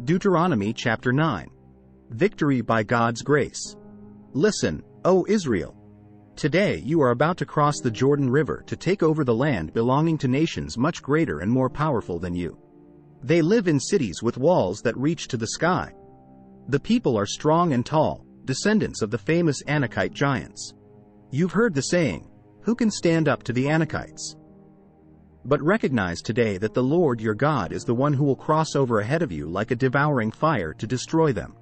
Deuteronomy chapter 9. Victory by God's grace. Listen, O Israel. Today you are about to cross the Jordan River to take over the land belonging to nations much greater and more powerful than you. They live in cities with walls that reach to the sky. The people are strong and tall, descendants of the famous Anakite giants. You've heard the saying, "Who can stand up to the Anakites?" But recognize today that the Lord your God is the one who will cross over ahead of you like a devouring fire to destroy them.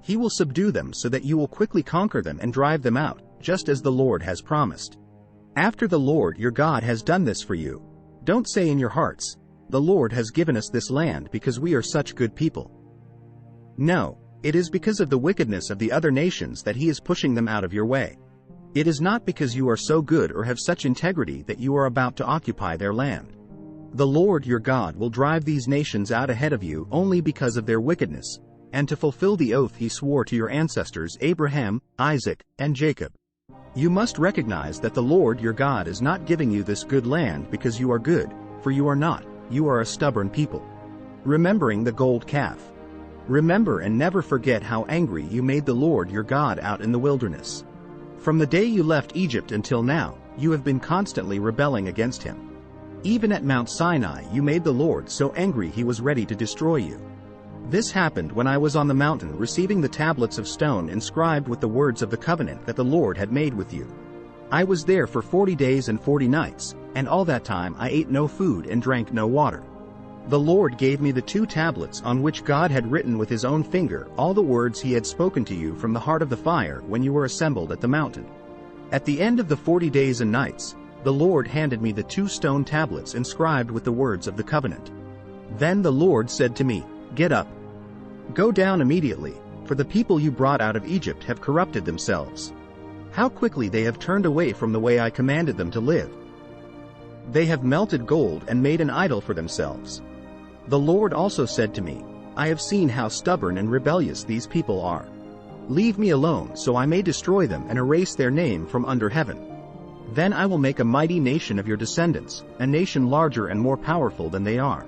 He will subdue them so that you will quickly conquer them and drive them out, just as the Lord has promised. After the Lord your God has done this for you, don't say in your hearts, "The Lord has given us this land because we are such good people." No, it is because of the wickedness of the other nations that He is pushing them out of your way. It is not because you are so good or have such integrity that you are about to occupy their land. The Lord your God will drive these nations out ahead of you only because of their wickedness, and to fulfill the oath He swore to your ancestors Abraham, Isaac, and Jacob. You must recognize that the Lord your God is not giving you this good land because you are good, for you are not, you are a stubborn people. Remembering the gold calf. Remember and never forget how angry you made the Lord your God out in the wilderness. From the day you left Egypt until now, you have been constantly rebelling against Him. Even at Mount Sinai you made the Lord so angry He was ready to destroy you. This happened when I was on the mountain receiving the tablets of stone inscribed with the words of the covenant that the Lord had made with you. I was there for 40 days and 40 nights, and all that time I ate no food and drank no water. The Lord gave me the 2 tablets on which God had written with His own finger all the words He had spoken to you from the heart of the fire when you were assembled at the mountain. At the end of the 40 days and nights, the Lord handed me the 2 stone tablets inscribed with the words of the covenant. Then the Lord said to me, "Get up. Go down immediately, for the people you brought out of Egypt have corrupted themselves. How quickly they have turned away from the way I commanded them to live. They have melted gold and made an idol for themselves." The Lord also said to me, "I have seen how stubborn and rebellious these people are. Leave me alone so I may destroy them and erase their name from under heaven. Then I will make a mighty nation of your descendants, a nation larger and more powerful than they are."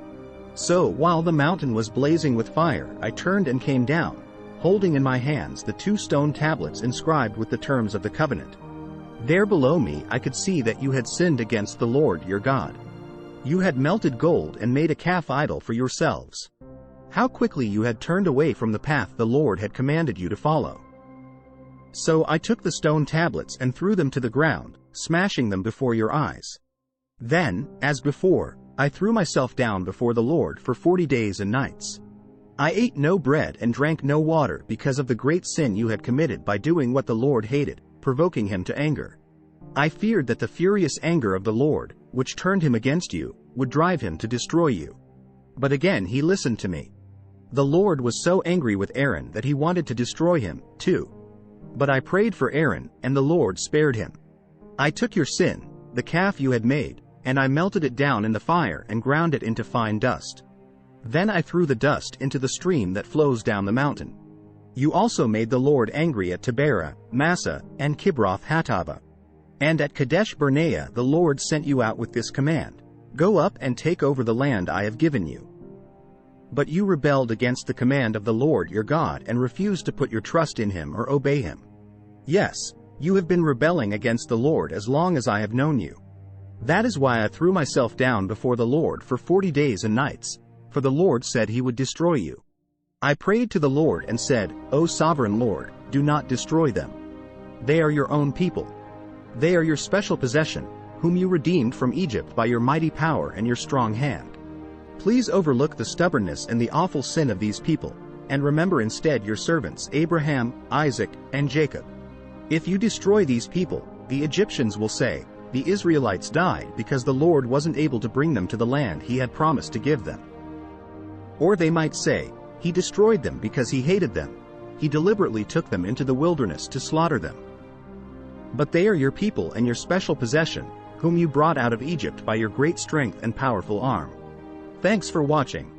So while the mountain was blazing with fire, I turned and came down, holding in my hands the 2 stone tablets inscribed with the terms of the covenant. There below me I could see that you had sinned against the Lord your God. You had melted gold and made a calf idol for yourselves. How quickly you had turned away from the path the Lord had commanded you to follow. So I took the stone tablets and threw them to the ground, smashing them before your eyes. Then, as before, I threw myself down before the Lord for 40 days and nights. I ate no bread and drank no water because of the great sin you had committed by doing what the Lord hated, provoking Him to anger. I feared that the furious anger of the Lord, which turned Him against you, would drive Him to destroy you. But again He listened to me. The Lord was so angry with Aaron that He wanted to destroy him, too. But I prayed for Aaron, and the Lord spared him. I took your sin, the calf you had made, and I melted it down in the fire and ground it into fine dust. Then I threw the dust into the stream that flows down the mountain. You also made the Lord angry at Taberah, Massa, and Kibroth Hattaavah. And at Kadesh Barnea the Lord sent you out with this command, "Go up and take over the land I have given you." But you rebelled against the command of the Lord your God and refused to put your trust in Him or obey Him. Yes, you have been rebelling against the Lord as long as I have known you. That is why I threw myself down before the Lord for 40 days and nights, for the Lord said He would destroy you. I prayed to the Lord and said, "O sovereign Lord, do not destroy them. They are your own people. They are your special possession, whom you redeemed from Egypt by your mighty power and your strong hand. Please overlook the stubbornness and the awful sin of these people, and remember instead your servants Abraham, Isaac, and Jacob. If you destroy these people, the Egyptians will say, 'The Israelites died because the Lord wasn't able to bring them to the land He had promised to give them.' Or they might say, 'He destroyed them because He hated them. He deliberately took them into the wilderness to slaughter them.' But they are your people and your special possession, whom you brought out of Egypt by your great strength and powerful arm." Thanks for watching.